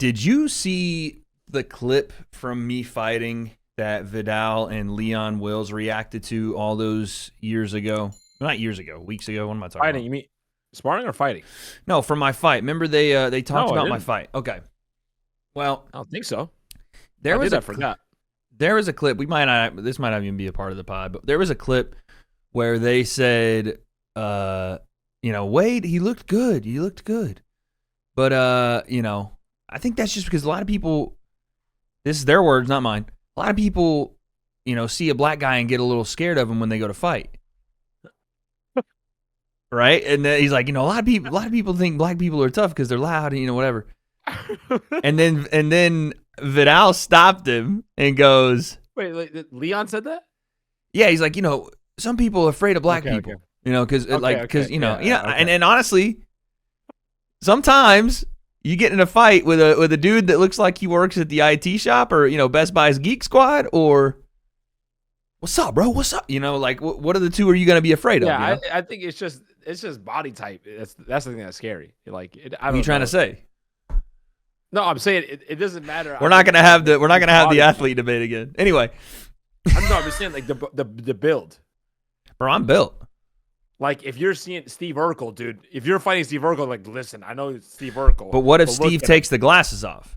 Did you see the clip from me fighting that Viddal and Leon Wills reacted to all those years ago? Not years ago, weeks ago. What am I talking Fighting? about? You mean sparring or fighting? No, from my fight. Remember they talked No, I about my didn't. fight. Okay. Well, I don't think so. I forgot. There was a clip. This might not even be a part of the pod, but there was a clip where they said, Wade, he looked good. He looked good. But I think that's just because a lot of people, this is their words, not mine. A lot of people, see a black guy and get a little scared of him when they go to fight. Right? And then he's like, a lot of people think black people are tough because they're loud and whatever. and then Viddal stopped him and goes, Wait, Leon said that? yeah, he's like, some people are afraid of black people. Because and honestly, sometimes you get in a fight with a dude that looks like he works at the IT shop or Best Buy's Geek Squad or what's up, bro? What's up? What are the two are you gonna be afraid of? Yeah, I think it's just body type. That's the thing that's scary. Like, what are you trying to say? No, I'm saying it doesn't matter. We're not gonna have the athlete debate again. Anyway, I'm just saying like the build. Bro, I'm built. Like, if you're seeing Steve Urkel, dude, if you're fighting Steve Urkel, like, listen, I know it's Steve Urkel. But what if Steve takes the glasses off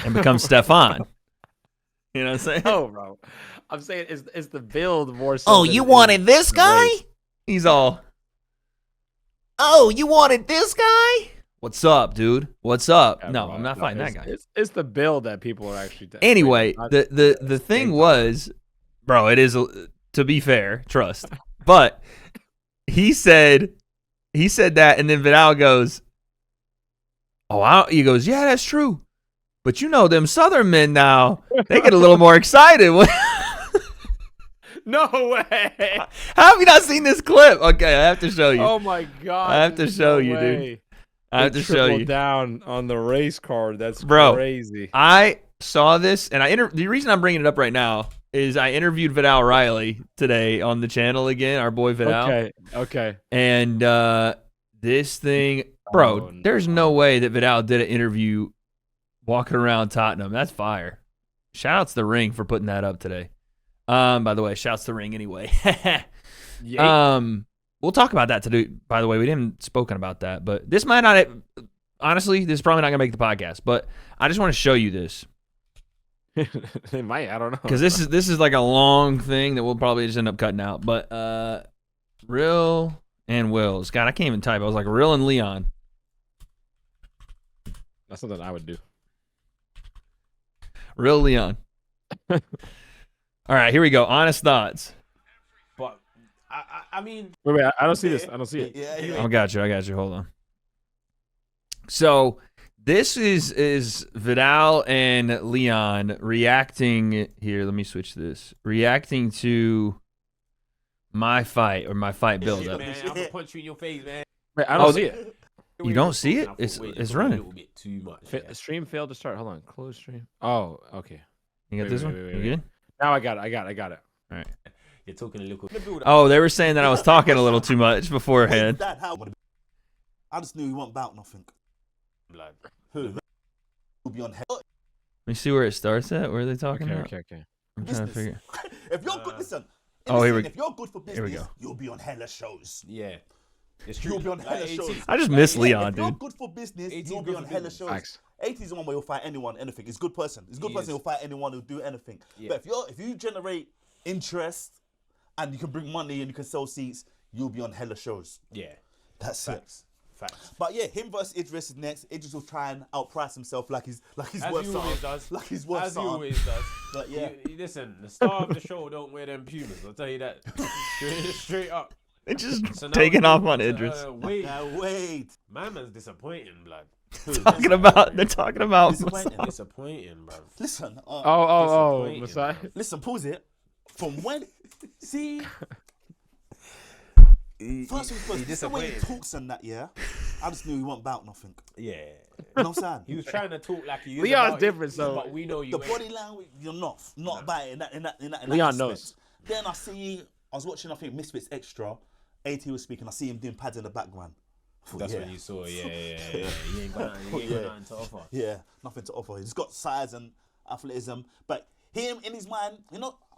and becomes Stefan? You know what I'm saying? No, bro. I'm saying it's the build more so. Oh, you wanted this guy? race. He's all, Oh, you wanted this guy? what's up, dude? What's up? Yeah, No, bro, I'm not fighting that guy. It's the build that people are actually. Anyway, not the thing was, bro, it is, to be fair, trust. But he said that, and then Viddal goes, he goes, yeah, that's true. But them Southern men now, they get a little more excited. No way. How have you not seen this clip? Okay, I have to show you. Oh my god. I have to there's show no you, dude. way. I have They to show tripled you. down on the race card. That's Bro, crazy. I saw this, and the reason I'm bringing it up right now is I interviewed Viddal Riley today on the channel again, our boy Viddal. Okay. And this thing, bro, Oh, no. there's no way that Viddal did an interview walking around Tottenham. That's fire. Shout out to the Ring for putting that up today. By the way, shouts to the Ring anyway. Yeah. We'll talk about that today. By the way, we didn't spoken about that, but this might not. Honestly, this is probably not gonna make the podcast. But I just want to show you this They might. I don't know. because this is like a long thing that we'll probably just end up cutting out. But Real and Wills. God, I can't even type. I was like Real and Leon. That's something I would do. Real Leon. All right, here we go. Honest thoughts. But I mean, Wait, I don't see this. I don't see it. Yeah. I got you. Hold on. So this is Viddal and Leon reacting here. Let me switch this. Reacting to my fight or my fight build up. Man, I'm gonna punch you in your face, man. Wait, I don't see it. You don't see it? I thought, It's wait, it's a running. little bit too much. Yeah. Stream failed to start. Hold on. Close stream. Oh, okay. You got Wait, this wait, one? wait, You wait. good? Now I got it. All right. You're talking a little. Oh, they were saying that I was talking a little too much beforehand. Dad, how? I just knew he wasn't about nothing. Blood. Who? He'll be on hell. Let me see where it starts at. Where are they talking about? Okay. I'm trying to Business. figure. If you're good, listen. Oh, here we If you're good for Here we business, go. you'll be on hella shows. Yeah. It's true. You'll be on hella Like, shows. I just miss Yeah, Leon, if you're dude. good for business, 18 you'll be good on for hella business. shows. Facts. 80 is the one where you'll fight anyone, anything. He's a good person. He's a good He person. is. He'll fight anyone who'll do anything. Yeah. But if you generate interest and you can bring money and you can sell seats, you'll be on hella shows. Yeah. That's it. Facts. But yeah, him versus Idris is next. Idris will try and outprice himself like he's As worth he something. always does. Like he's worth As he something. always does. But yeah. Listen, the star of the show don't wear them Pumas. I'll tell you that. Straight up. They just So now taking we off move on to, Idris. Wait. Now wait. My man's disappointing, blood. They're talking about. Disappointing. Disappointing, bro. Listen. Oh, Disappointing, Messiah. bro. Listen, pause it. From when? See? First things first, just the way he disappointed. talks and that, yeah? I just knew he wasn't about nothing. Yeah. You know what I'm saying? He was trying to talk like he is Leon's about different, it, so- but we know you The ain't. body language, you're not about it in that Leon aspect. knows. Then I was watching, I think, Misfits Extra. AT was speaking, I see him doing pads in the background. That's yeah. when you saw, yeah. He ain't got nothing to offer. Yeah, nothing to offer. He's got size and athleticism, but him in his mind,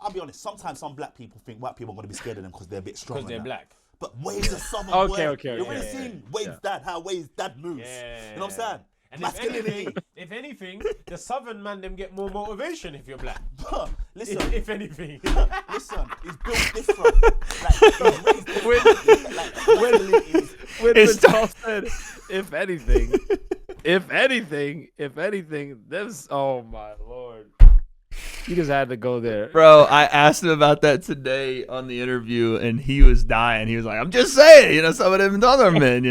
I'll be honest. Sometimes some black people think white people are gonna be scared of them because they're a bit strong. Because they're black. But Wade's a southern Okay, boy. okay, You've okay. already seen Wade's dad, how Wade's dad moves. Yeah. You know what I'm saying? And Masculinity. if anything, the southern man them get more motivation if you're black. But listen, If anything. listen, he's built different. Like, he's raised different. Like, When It's Viddal said, if anything, this. Oh my lord. You just had to go there. Bro, I asked him about that today on the interview, and he was dying. He was like, I'm just saying, some of them other men,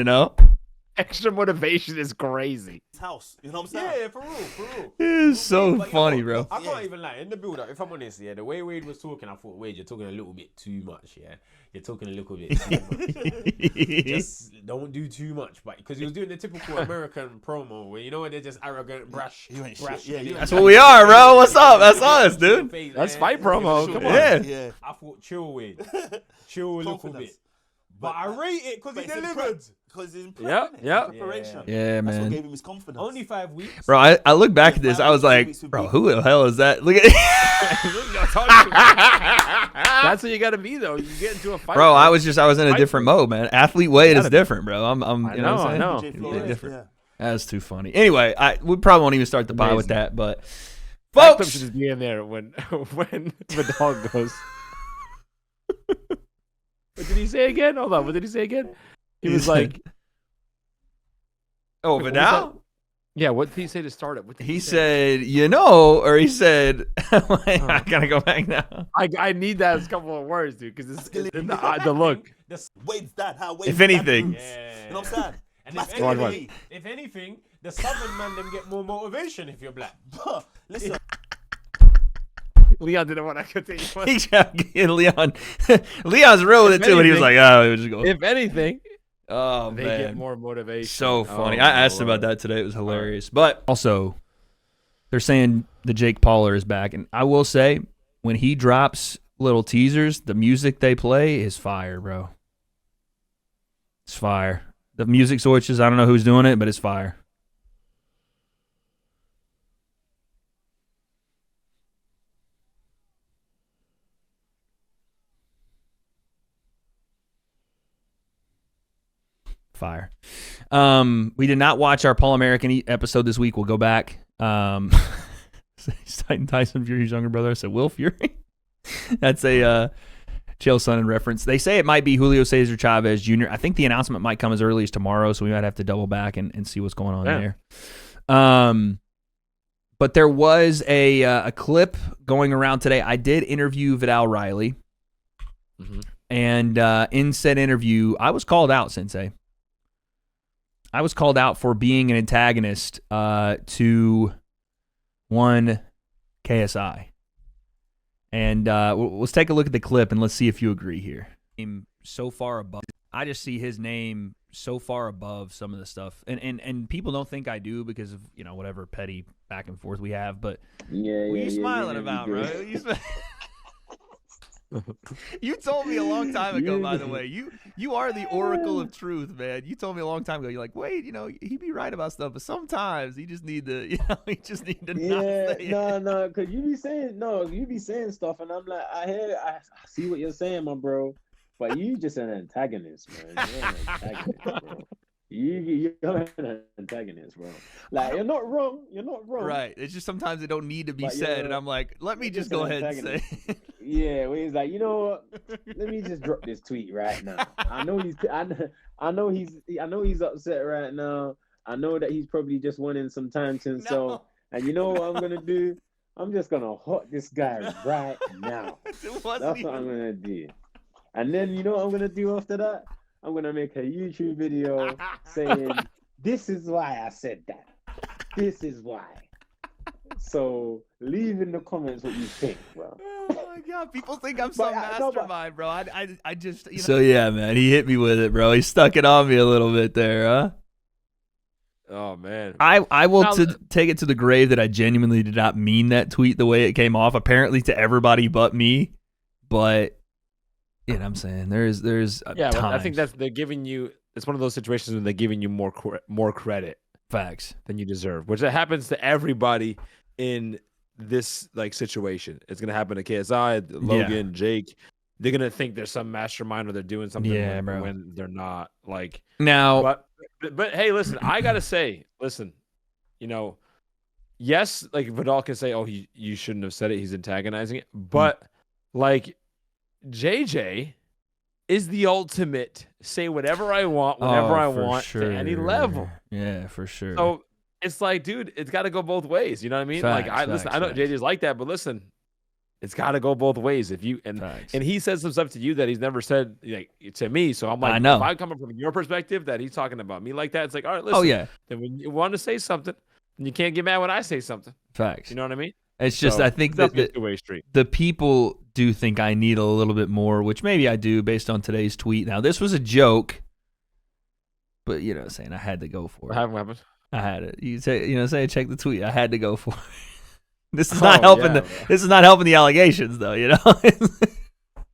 Extra motivation is crazy. his house. You know what I'm saying? Yeah, for real. It is so But, funny, bro. I can't even lie. In the build-up, if I'm honest, the way Wade was talking, I thought, Wade, you're talking a little bit too much, yeah? You're talking a little bit too much. Just don't do too much. But because he was doing the typical American promo where, when they're just arrogant, brash. You ain't brash. shit. Yeah, That's what we are, bro. What's up? That's us, dude. That's fight promo. Come on. Yeah. Yeah. I thought chill, Wade. Chill a little bit. Confidence. But I rate it because he But it's delivered. Because he's in Yeah, yeah. preparation. Yeah, That's what man. gave him his confidence. Only 5 weeks. Bro, I look back at this. I was like, bro, who the hell is that? Look at That's what you got to be though. You get into a fight. Bro, I was in a different mode, man. Athlete Wade is different, bro. I'm I you know what I'm know. saying? Jay Yeah, Flores, different. yeah. That's too funny. Anyway, we probably won't even start the pie with Amazing. that, but That clip folks, should just be in there when the dog goes. What did he say again? Hold on. What did he say again? He was like, oh, what was Viddal? yeah. What did he say to start it? What did He say? said, or he said, I gotta go back now. I need that as a couple of words, dude, because it's in the look. Wade's dad, how Wade's If dad anything. moves. You know what I'm saying? And Masculinity. if anything, the southern man them get more motivation if you're black. But listen, Leon didn't want to continue. He kept getting Leon. Leon's real with it too, but he was like, oh, just go. If anything, Oh, they man. get more motivation. So funny. Oh, I asked him Lord. about that today. It was hilarious. But also, they're saying the Jake Pauler is back. And I will say, when he drops little teasers, the music they play is fire, bro. It's fire. The music switches, I don't know who's doing it, but it's fire. Fire. We did not watch our Paul American episode this week. We'll go back. Tyson Fury's younger brother. I said Will Fury. That's a Chael Sonnen reference. They say it might be Julio Cesar Chavez Jr. I think the announcement might come as early as tomorrow, so we might have to double back and see what's going on there. But there was a clip going around today. I did interview Viddal Riley, and in said interview, I was called out, Sensei. I was called out for being an antagonist to one KSI. And let's take a look at the clip and let's see if you agree here. So far above, I just see his name so far above some of the stuff, and people don't think I do because of whatever petty back and forth we have. But what are you smiling about, bro? You told me a long time ago, by the way. You are the oracle of truth, man. You told me a long time ago. You're like, wait, he'd be right about stuff, but sometimes you just need to, not say it. No, because you be saying stuff, and I'm like, I see what you're saying, my bro, but you just an antagonist, man. You're an antagonist, bro. You're an antagonist, bro. Like you're not wrong. Right. It's just sometimes it don't need to be But, said, and I'm like, let me just go ahead and say. Yeah, where he's like, you know what? Let me just drop this tweet right now. I know he's upset right now. I know that he's probably just wanting some time to himself. And you know what I'm gonna do? I'm just gonna hot this guy right now. That's what I'm gonna do. And then you know what I'm gonna do after that? I'm gonna make a YouTube video saying, "This is why I said that. This is why." So leave in the comments what you think, bro. Oh my god, people think I'm some But, no, mastermind, bro. I just So yeah, man, he hit me with it, bro. He stuck it on me a little bit there, huh? Oh man. I will take it to the grave that I genuinely did not mean that tweet the way it came off. Apparently to everybody but me, but you know what I'm saying? There's Yeah, but I think times. they're giving you it's one of those situations when they're giving you more credit Facts. than you deserve, which that happens to everybody in this like situation. It's gonna happen to KSI, Logan, Jake. They're gonna think there's some mastermind or they're doing something when they're not. Like Now, but hey, listen, I gotta say, yes, like Viddal can say, "Oh, you shouldn't have said it. He's antagonizing it," but like JJ is the ultimate. Say whatever I want, whenever I want, to any level. Yeah, for sure. So it's like, dude, it's got to go both ways. You know what I mean? Facts, I know JJ's like that, but listen, it's got to go both ways. If you and he says some stuff to you that he's never said like to me, so I'm like, I know. if I'm coming from your perspective that he's talking about me like that, it's like, all right, listen. Then when you want to say something, then you can't get mad when I say something. Facts. You know what I mean? It's just I think that the two-way street. The people do think I need a little bit more, which maybe I do based on today's tweet. Now this was a joke, but saying I had to go for it. What happened? I had it. You say check the tweet. I had to go for it. This is not helping this is not helping the allegations though,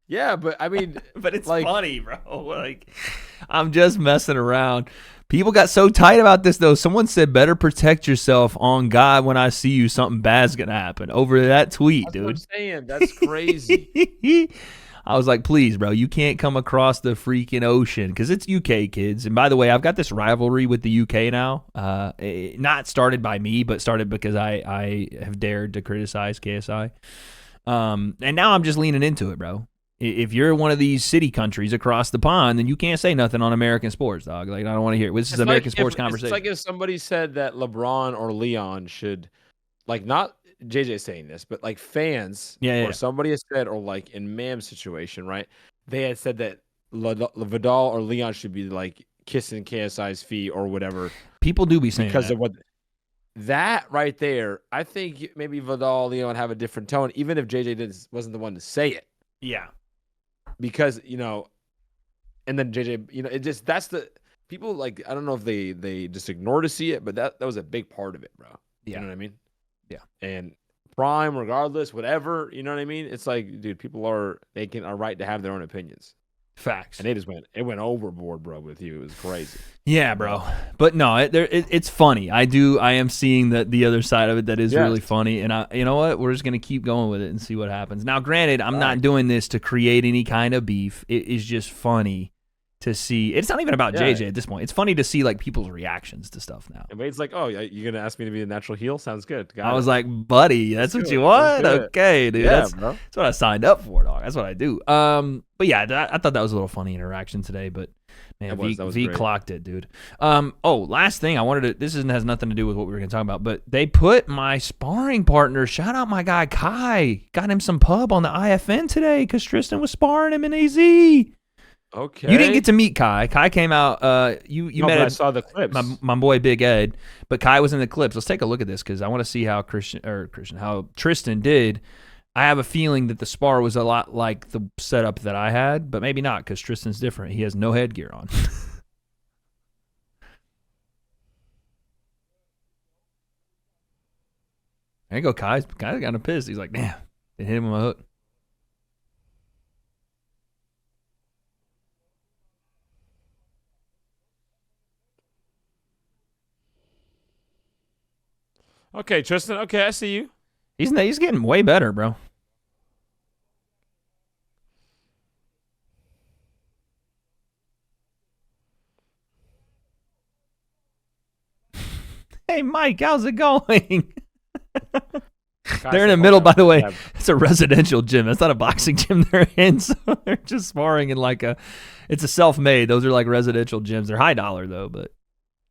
Yeah, but I mean, but it's like, funny, bro. Like I'm just messing around. People got so tight about this though. Someone said, "Better protect yourself on God. When I see you, something bad's gonna happen." Over that tweet, that's dude. What I'm saying. That's crazy. I was like, please, bro, you can't come across the freaking ocean because it's UK kids. And by the way, I've got this rivalry with the UK now. Not started by me, but started because I have dared to criticize KSI. And now I'm just leaning into it, bro. If you're one of these city countries across the pond, then you can't say nothing on American sports, dog. Like, I don't want to hear it. This is American sports conversation. It's like if somebody said that LeBron or Leon should, like, not JJ saying this, but like fans or somebody has said, or like in Mam's situation, right? They had said that Viddal or Leon should be like kissing KSI's feet or whatever. People do be saying because that. of what that right there. I think maybe Viddal, Leon have a different tone, even if JJ wasn't the one to say it. Yeah. Because, and then JJ, that's the people like, I don't know if they just ignore to see it, but that was a big part of it, bro. Yeah. You know what I mean? Yeah. And prime, regardless, whatever, you know what I mean? It's like, dude, people are right to have their own opinions. Facts. And it went overboard, bro, with you. It was crazy. Yeah, bro. But no, it's funny. I am seeing the other side of it that is really funny. And you know what? We're just going to keep going with it and see what happens. Now, granted, I'm not doing this to create any kind of beef. It is just funny to see. It's not even about JJ at this point. It's funny to see like people's reactions to stuff now. And Wade's like, "Oh, you're gonna ask me to be a natural heel? Sounds good." I was like, "Buddy, that's what you want? Okay, dude. Yeah, that's what I signed up for, dog. That's what I do." But yeah, I thought that was a little funny interaction today. But man, V clocked it, dude. Last thing I wanted to. This has nothing to do with what we were gonna talk about, but they put my sparring partner. Shout out my guy Kai. Got him some pub on the IFN today because Tristan was sparring him in AZ. Okay. You didn't get to meet Kai. Kai came out. You met. I saw the clips. My boy Big Ed, but Kai was in the clips. Let's take a look at this because I want to see how how Tristan did. I have a feeling that the spar was a lot like the setup that I had, but maybe not because Tristan's different. He has no headgear on. There you go, Kai. Kai got him pissed. He's like, damn, they hit him with my hook. Okay, Tristan. Okay, I see you. He's getting way better, bro. Hey, Mike, how's it going? They're in the middle, by the way. It's a residential gym. That's not a boxing gym they're in. So they're just sparring in it's a self-made. Those are like residential gyms. They're high dollar though, but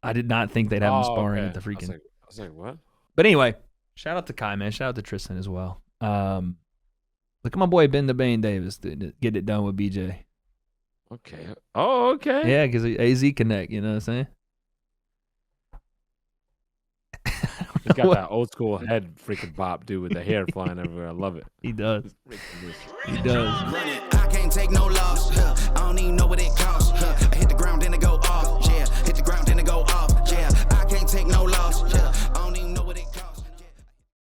I did not think they'd have them sparring at the freaking. I was like, what? But anyway, shout out to Kai, man. Shout out to Tristan as well. Look at my boy Ben the Bane Davis get it done with BJ. Okay. Oh, okay. Yeah, because AZ Connect, you know what I'm saying? He's got that old school head freaking bop, dude, with the hair flying everywhere. I love it. He does. He does. I can't take no loss. I don't even know what it costs. I hit the ground, then it go off.